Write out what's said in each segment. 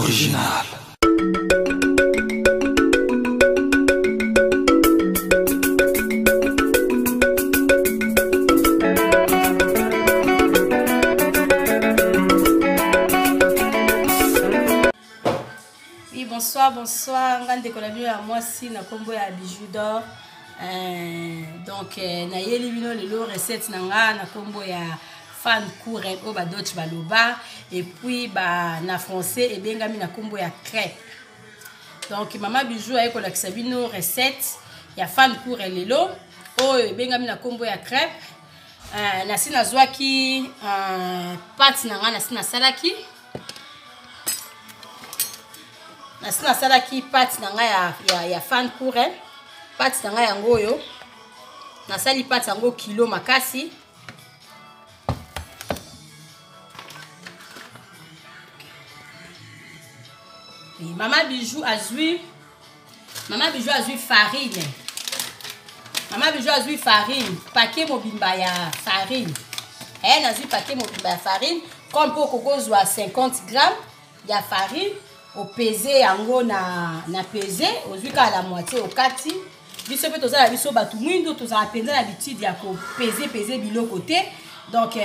original. Bonsoir, ngande kolabio ya mwasi na kombo ya Bijou d'Or. Donc na yeli bino lelo recette nanga na kombo ya fan courant o ba Dutch baloba et puis ba na français et bengami na kombo ya crêpe. Donc mama Bijou ay kolakisa bino recette ya fan courant lelo o bengami na kombo ya crêpe. Na sina zwaki pâte nanga na sina salaki. Nasina salaki pâte nanga ya fan courant pâte nanga yango yo nasali pâte yango kilo makasi Mama Bijou azui farine. Mama Bijou azui farine paquet mobimba ya farine nazui paquet mobimba ya farine comme pour kokozwa 50 grammes ya farine. Au peser yango na peser ozuka la moitié au kati biso pe tozala biso batu mwindo tozala penza na bitidi ya ko peser biloko te donc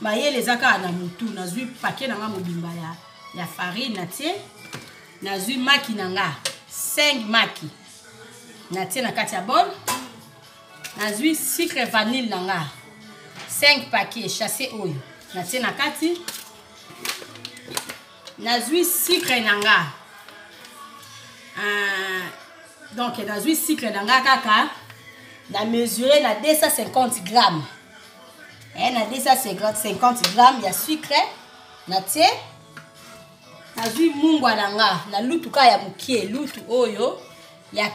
mayele ezaka na mutu nazui paquet nanga mobimba ya farine natie nazui maki nanga 5 maki natie na kati ya bol nazui sucre vanille nanga 5 paquets chassé oyo natie na kati nazui sucre nanga donc nazui sucre nanga kaka na mesurer na 250 grammes na 250 grammes ya sucre natie nazui mungwa nanga na lutu ka ya mukie lutu oyo ya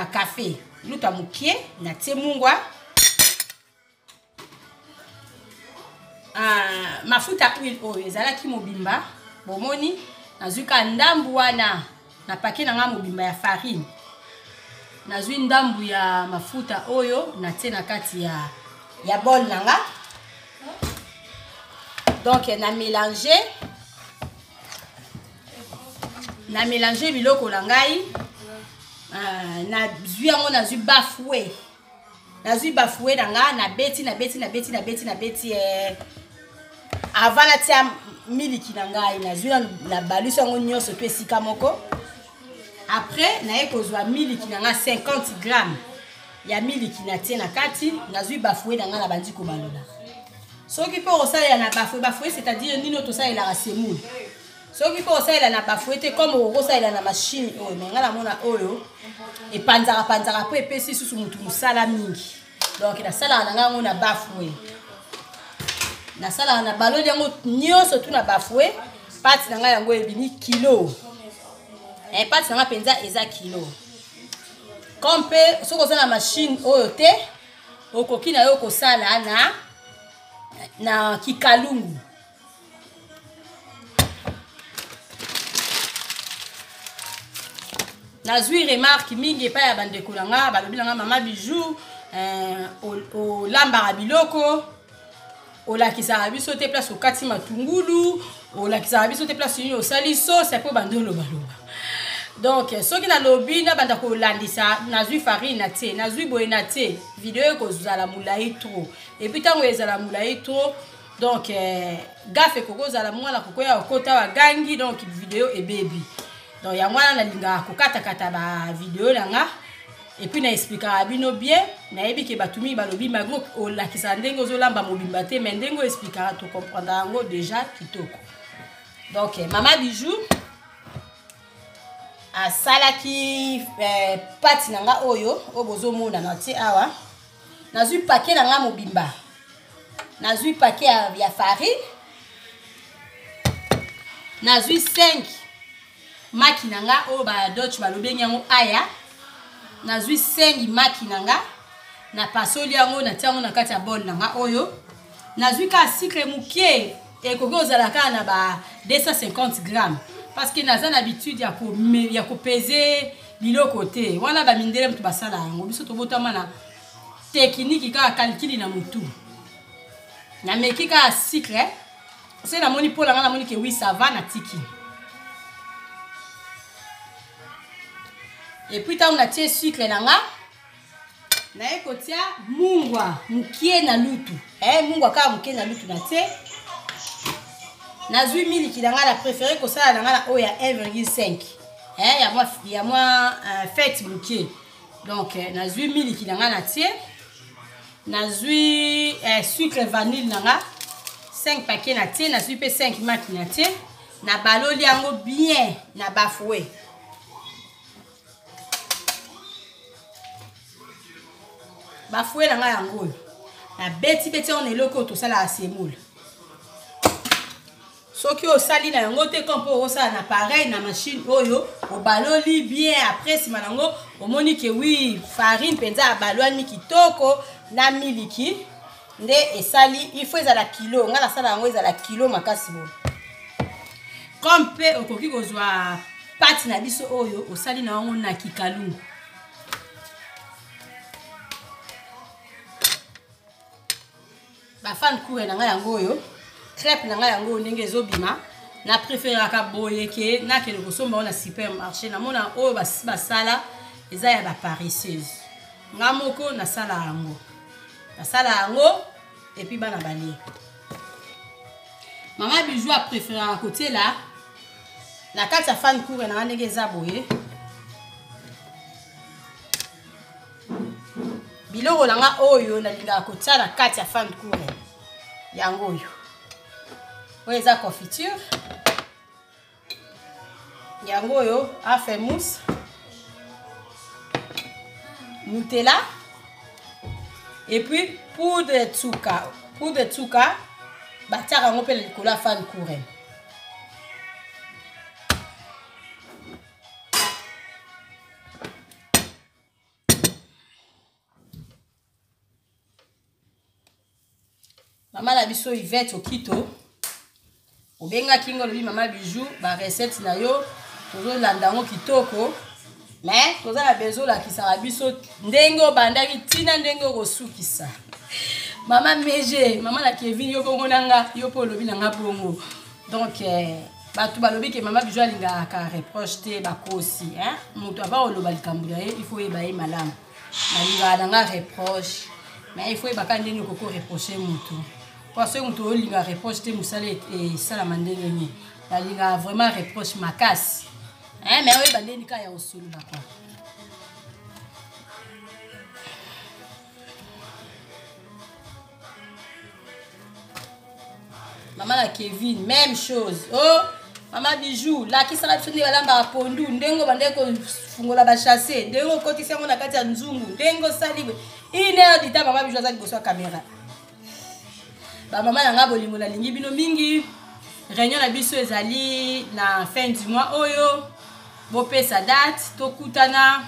café lutu ya mukie natie mungwa mafuta huile oyo ezalaki mobimba bomoni nazui ka ndambu wana na paquet nanga mobimba ya farine nazui ndambu ya mafuta oyo natie na kati ya bol nanga donc na mélanger biloko na ngai nazui yango nazui bafoué nanga na beti avant la tia miliki na ngai nazui na balusi yango nyonso to esika moko après naye kozwa miliki nanga 50 grammes ya miliki natie na kati nazui bafoué nanga na bandi kobalola soki po osalela na bafoué c'est-à-dire nino tosalela semoule soki po osalela na bafoué te comme okosalela na machine oyo mais ngala mona oyo epanzaka po epesi susu mutu musala mingi donc nasala nanga ngo na bafoué nasala na baloli yango nyonso tu na bafoué pâte nanga yango ebini kilo pâte nanga penza eza kilo comme pe soko za na machine oyo te okoki na yo kosala na kikalungu nazui remarque mingi epai ya bandeko nanga balobi nanga mama Bijou olambaka biloko olakisaka biso te place okati matungulu olakisaka biso te place nini osali sauce po bandolo baloba donc soki nalobi na banda kolandisa nazui farine natie nazui boye natie video ekozala mulai trop et puis tango ezala mulai trop donc gafe kokozala mwana kokoya okota wa gangi donc video ebebi donc ya mwana nalingaka kokatakata ba video nanga et puis na expliquera bino bien na yebi ke batumi balobi magro olakisa ndenge ozolamba mobimba te mais ndenge expliquera to comprendre yango déjà kitoko donc mama Bijou asalaki pâte nanga oyo obozomona na tie awa nazui paquet nanga mobimba nazui paquet ya farine nazui 5 maki nanga oyo ba Dutch balobi yango aya nazui 5 maki nanga na pasoli yango na tiango na kati ya bol nanga oyo nazui ka sucre mukie ekoki ozala kaka na ba 250 grammes parce que naza na habitude ya ko peser biloko te wana ba mindele mtu basala yango biso tobotama na technique ka calculi na mutu na meki ka sucre c'est la moni pour la moni que oui ça va na tiki. Et puis tant on a tié sucre nanga na ekotia mungwa mukie na lutu. Mungwa ka mukie na lutu na tié. Na zui miliki nanga la préféré ko ça nanga la oya 1,5. Ya moi fête mukie. Donc na zui miliki nanga na tié. Na zui sucre vanille nanga 5 paquets na tié, na zui pe 5 maki na tié. Na baloli yango bien na bafoué. Bafoué nanga yango. Na beti on eloko to sala semoule. Soki o sali na yango te kompo o sala na pareil na machine oyo, o baloli bien après si manango o moni que oui farine penza balwani kitoko na miliki nde esali il faut ezala kilo nga la sala yango ezala kilo makasi bo. Comme pe okoki kozwa pati na biso oyo o sali na yango na kikalungu. Ba fan couré na nga yango oyo. Crêpe na nga yango ndenge ezobima na préféraka boye ke na ke ko somba na supermarché na mona oyo basala eza ya ba paresseuse. Nga moko na sala yango. Na sala yango et puis bana bali. Maman Bijou a préféré à côté là. La carte à fan couré na ndenge eza boye. Biloko langa oyo na linga côté la carte à fan couré. Yango oyo. Oui, ça confiture. Yango yo a fait mousse. Nutella. Et puis poudre de tsuka. Poudre de tsuka. Batia rango pe le la fan courant. Maman la biso Yvette Okito. Obenga kingo lobi Maman Bijou ba recette na yo tozo landango kitoko mais toza la bezo la kisara biso ndengo bandaki tina ndengo kosukisa. Maman Meje, Maman la Kevin yo bongo nanga yo po lobi nanga bongo. Donc batu balobi ke Maman Bijou alinga ka reproche te bakosi mutu ava oloba likambuya il faut eba malamu. Nalinga nanga reproche mais il faut eba ka ndenge koko reprocher mutu. Parce que mutu olinga reproche te musale et sala mandenge ni. Nalinga vraiment reproche makasi. Mais oyo bandeni ka ya osulu bakwa. Maman la Kevin, même chose. Oh, Maman Bijou, la qui sera fini balamba pondu, ndengo bandeko fungola ba chasser, ndengo kotisi ngo na kati ya nzungu, ndengo saliwe. 1 heure d'ita Maman Bijou azali boso caméra. Ba maman nanga bolingo na lingi bino mingi. Réunion na biso ezali na fin du mois oyo. Bo pesa date tokutana.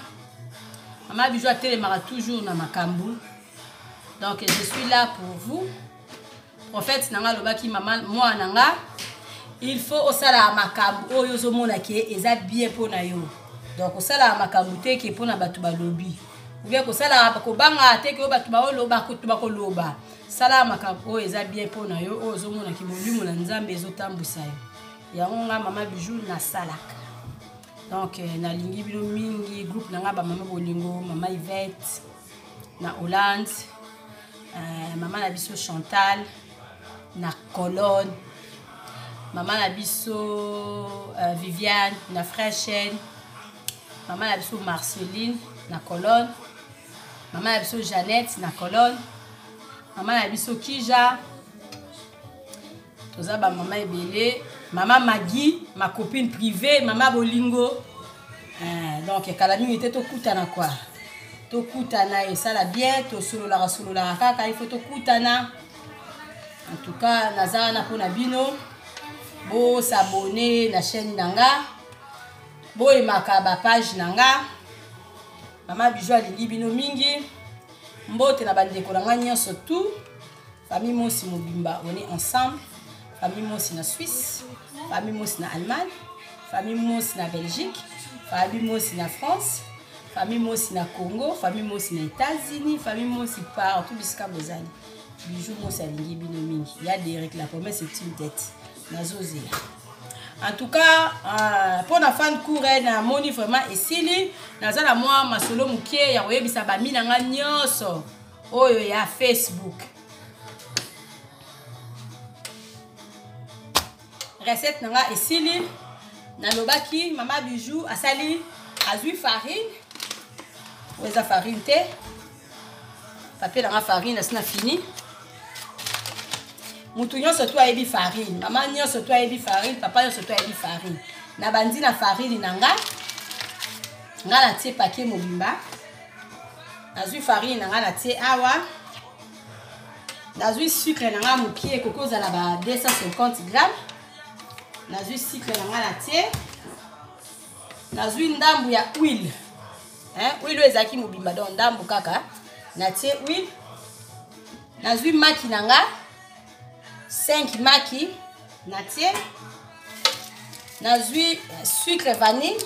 Maman Bijou atelemaka toujours na makambu. Donc je suis là pour vous. Prophète nanga lobaki maman moi nanga il faut osala makambu oyo zo mona ke eza bien pona yo. Donc osala makambu te ke pona batu balobi. Ou bien kosala ko banga te ke batu ba loba ko tuba ko loba. Sala makambu oyo eza bien pona yo oyo zo mona ke molimo na nzambe ezotambusa yo. Yango nga Maman Bijou na salaka. Donc na lingi bino mingi groupe nanga ba maman bolingo, Maman Yvette na Hollande, Maman la biso Chantal na Colonne, Maman la biso Viviane na Fraîchenne, Maman la biso Marceline na Colonne, Maman la biso Jeannette na Colonne, Maman la biso Kija, toza ba maman ebele, Maman Maggie, ma copine privée, Maman Bolingo. Donc kalami était to kutana quoi. To kutana et ça la bien, to solo la kaka, il faut to kutana. En tout cas, nazara na pona bino. Bo s'abonner na chaîne nanga. Bo emaka ba page nanga. Maman Bijou alingi bino mingi. Mbote na bandeko nanga nyonso tout. Famille Mosi Mobimba, on est ensemble. Famille Mosi na Suisse, famille Mosi na Allemagne, famille Mosi na Belgique, famille Mosi na France, famille Mosi na Congo, famille Mosi na États-Unis, famille Mosi partout jusqu'à Bozani. bijou mo salingi bino mingi ya Derek la promesse est une tête nazozela. En tout cas pour na fan court na moni vraiment esili nazala moi masolo mukie ya oyebisa ba mina nga nyonso oyo ya Facebook. Recette nanga esili nalobaki mama bijou asali azui farine weza farine te papier nanga farine asina fini mutu nyonso to ayebi farine mama nyonso to ayebi farine papa nyonso to ayebi farine na bandi na farine nanga na tie papier mobimba nazui farine nanga na tie awa nazui sucre nanga mokie kokoza la ba 250 grammes nazui sucre nanga na tie nazui ndambu ya huile huile ezaki mobimba donc ndambu kaka na tie huile nazui maki nanga 5 maki na tie nazui sucre vanille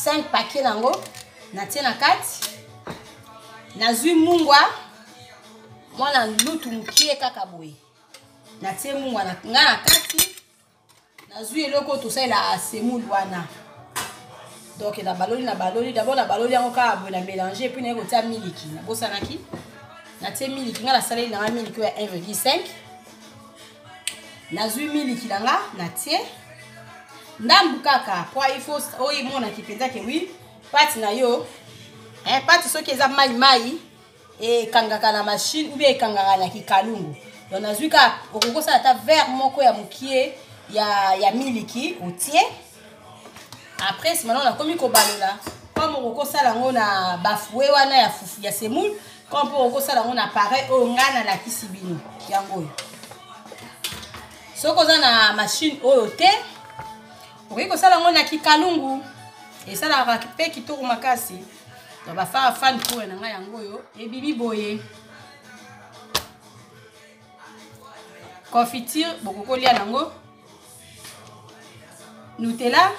5 paquets nango na tie na kati nazui mungwa mwana lutu mukie kaka boye na tie mungwa na nga na kati nazui eloko tosalela semoule wana donc na baloli d'abord na baloli yango kaka boye na mélanger puis na kotia miliki na bosanaki na tie miliki nga na saleli na miliki ya 1,5 nazui miliki nanga na tie ndambu kaka po il faut oyi mona kipenza ke oui pati na yo pati soki eza mai e kangaka na machine ou bien kangaka na kikalungu donc nazui ka okokosa ata verre moko ya mukie ya miliki otie après si maintenant on a komi ko balola comme okokosala ngo na bafoué wana ya fufu ya semoule comme pour okokosala ngo na pareil o ngana la kisibino yango yo soko za na machine oyo te okoki kosala ngo na kikalungu esalaka mpe kitoko makasi to bafaa fan pour na ngai yango yo ebibi boye confiture bokokolia nango Nutella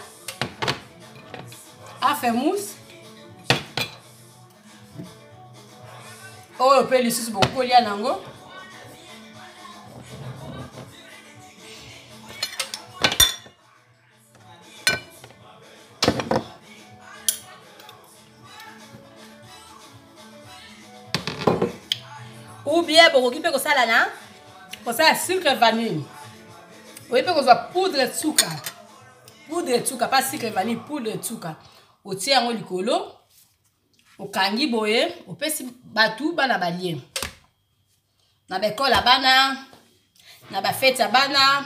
afemousse oyo mpe lisusu bokokolia nango ou bien bokoki mpe kosala na kosala sucre vanille oyi mpe kozwa poudre de sucre pas sucre vanille poudre de sucre otie yango likolo okangi boye opesi batu bana balie na bekola bana na bafete ya bana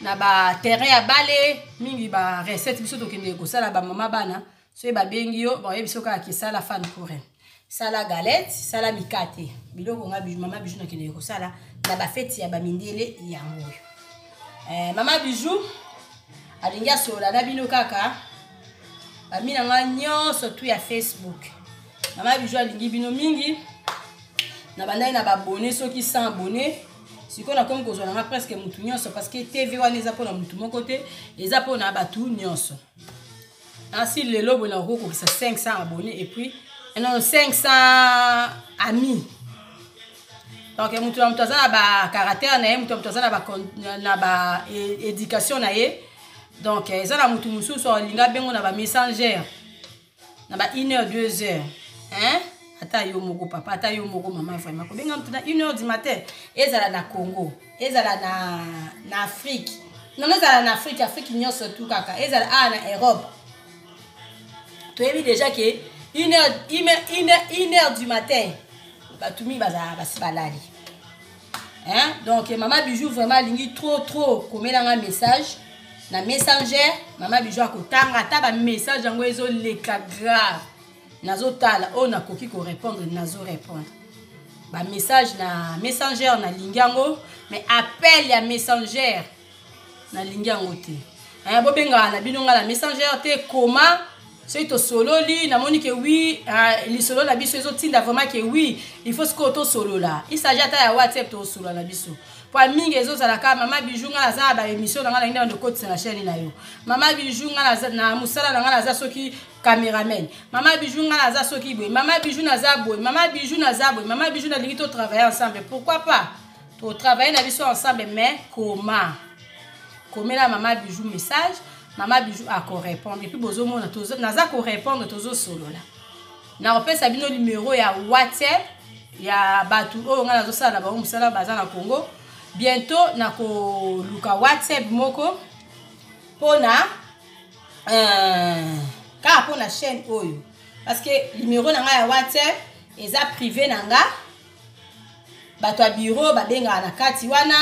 na ba terrain ya bale mingi ba recette biso tokende kosala ba mama bana so babengi yo bayebi biso kaka kisala fan pour sala galette sala mikate biloko nga bijou mama bijou nakende kosala na bafete ya bamindele yango mama bijou alingi asola na bino kaka bamina nga nyonso tu ya Facebook mama bijou alingi bino mingi na bandai na babone soki 100 abonné siko na komi kozwa nanga presque mutu nyonso parce que TV wana eza mpona mutu moko te eza mpona batu nyonso ainsi lelo bona okokokisa 500 abonné et puis non 500 amis donc mutu na mutu aza na ba caractère na ye mutu na mutu aza na ba éducation na ye donc eza na mutu mosusu alinga bengo na ba messenger na ba 1 heure 2 heures ata yo moko papa ata yo moko mama vraiment ko benga mutu na 1 heure du matin ezala na Congo ezala na Afrique non ezala na Afrique nyonso tout kaka ezala na Europe to yebi déjà que 1 heure du matin batumi baza basibalali donc mama bijou vraiment lingi trop komela nga message na messenger mama bijou akotanga ata ba message yango ezo leka grave nazotala o nakoki ko répondre nazo répondre ba message na messenger na lingi yango mais appel ya messenger na lingi yango te bobenga na bino nga na messenger te comment c'est to solo li na moni que oui li solo la biso ezo tinda vraiment que oui il faut ce que to solo là il s'agit ata ya WhatsApp to solo la biso Pour mingi ezozalaka mama bijou nga naza ba émission nga na de côté na chaîne na yo. Mama bijou nga na musala nga naza soki cameraman. Mama bijou nga naza soki boy. Mama bijou naza boy. Mama bijou naza boy. Mama bijou na lingi to travailler ensemble. Pourquoi pas? To travailler na biso ensemble mais comment? Comment la mama bijou message, mama bijou a ko répondre et puis bozo mona tozo naza ko répondre tozo solo là. Na repère sabino numéro ya WhatsApp ya batu o nga nazo sala ba musala baza na Congo. Bientôt na ko luka WhatsApp moko pona ka pona chaîne oyo parce que numéro na nga ya WhatsApp eza privé na nga bato a bureau ba benga na kati wana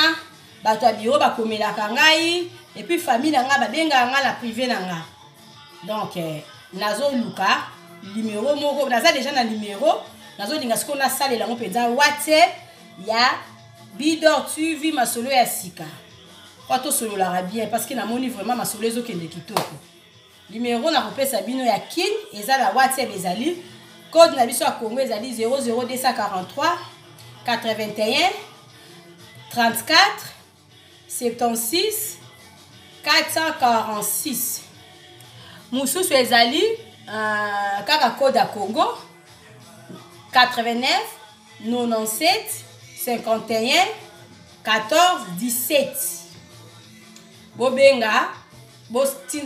bato a bureau ba komelaka ngai et puis famille na nga ba benga nga na privé na nga donc nazo luka numéro moko naza déjà na numéro nazo linga siko na salela ngo penza WhatsApp ya Bidor tu vis ma solo ya sika. Pas to solo la bien parce que na moni vraiment ma solo ezo kende kitoko. Numéro na kopesa bino ya kin eza la WhatsApp ezali code na biso ya Congo ezali 00243 81 34 76 446. Mususu ezali kaka code ya Congo 89 97 51 14 17. Bobenga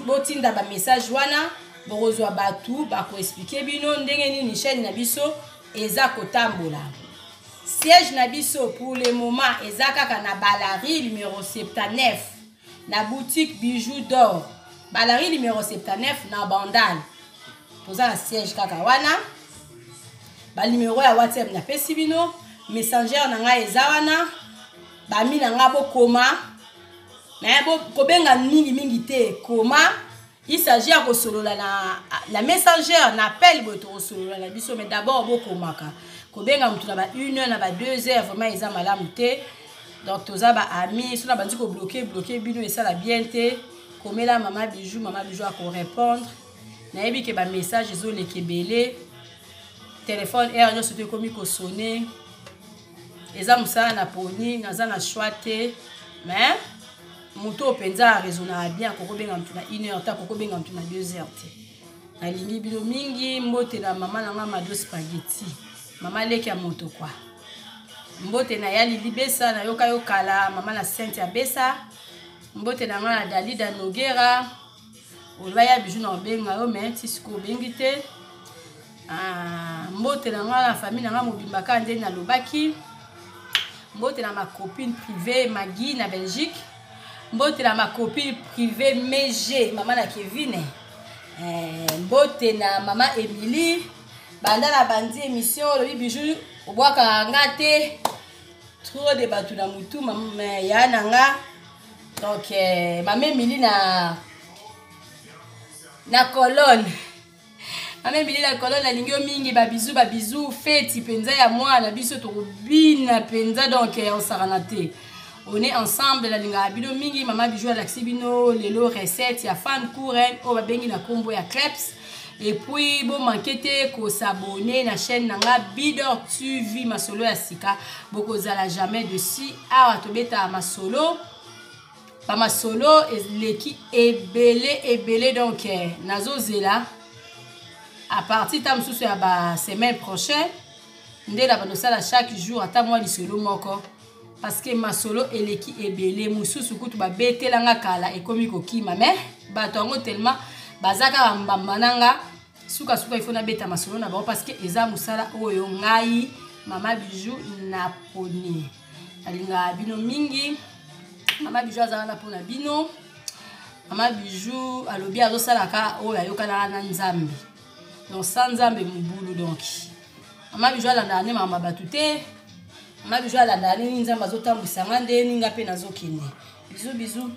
botinda ba message wana borozwa batu ba ko expliquer bino ndenge nini chaîne na biso eza kotambola. Siège na biso pour le moment eza kaka na Balari numéro 79 na boutique bijoux d'or. Balari numéro 79 na Bandal. Poza na siège kaka wana. Ba numéro ya WhatsApp na pesi bino. Messenger na nga eza wana ba mi na nga bokoma na bo kobenga mingi te koma il s'agit à kosolola na la messenger na appel boto kosolola na biso mais d'abord bokomaka kobenga mutu na ba 1 heure na ba 2 heures vraiment eza malamu te donc toza ba ami so na bandi ko bloquer bino et ça la bien te komela mama bijou a ko répondre na yebi ke ba message zo lekebele téléphone air yo sote komi ko sonner eza musala na poni naza na choite mais muto penza raisonna bien kokobenga mtu na 1 heure ta kokobenga mtu na 2 heures te na lingi bilo mingi mbote na mama na nga mado spaghetti mama leki ya moto kwa mbote na yali libesa na yoka yokala mama na Sainte ya besa mbote na nga na Dalida Nogera olaya bijou na benga yo mais tisiko bengi te mbote na nga na famille na nga mobimba ka nde na lobaki mbote na ma copine privée Maggie na Belgique mbote na ma copine privée Meje mama na Kevin mbote na mama Emily banda na bandi émission le bijou obwaka ngate trop de batu na mutu mama ya nanga donc mama Emily na colonne mama Emily na colonne na lingio mingi ba bisou feti penza ya mwana biso to bina penza donc on saranate on est ensemble la linga bino mingi mama bijou la xibino lelo recette ya fan couren o ba bengi na combo ya crepes et puis bon manquete ko s'abonner na chaîne nanga Bidor tu vis ma solo ya sika boko zala jamais de si awa to beta ma solo pa ma solo leki ebele donc nazo zela à partir tam sous ya ba semaine prochaine ndela ba nosala chaque jour ata moi li solo moko parce que ma solo eleki ebele mususu kutu ba betelanga kala ekomi kokima mais bato ngo tellement bazaka mbambananga suka il faut na beta ma solo na ba parce que eza musala oyo ngai mama bijou na poni alinga bino mingi mama bijou azala na pona bino mama bijou alobi azosalaka oyo ayokana na nzambe donc sans nzambe mubulu donc mama bijou alanda ne mama batute mama bijou alanda ne nzambe azotambwisa nga nde ninga pe nazokende bisous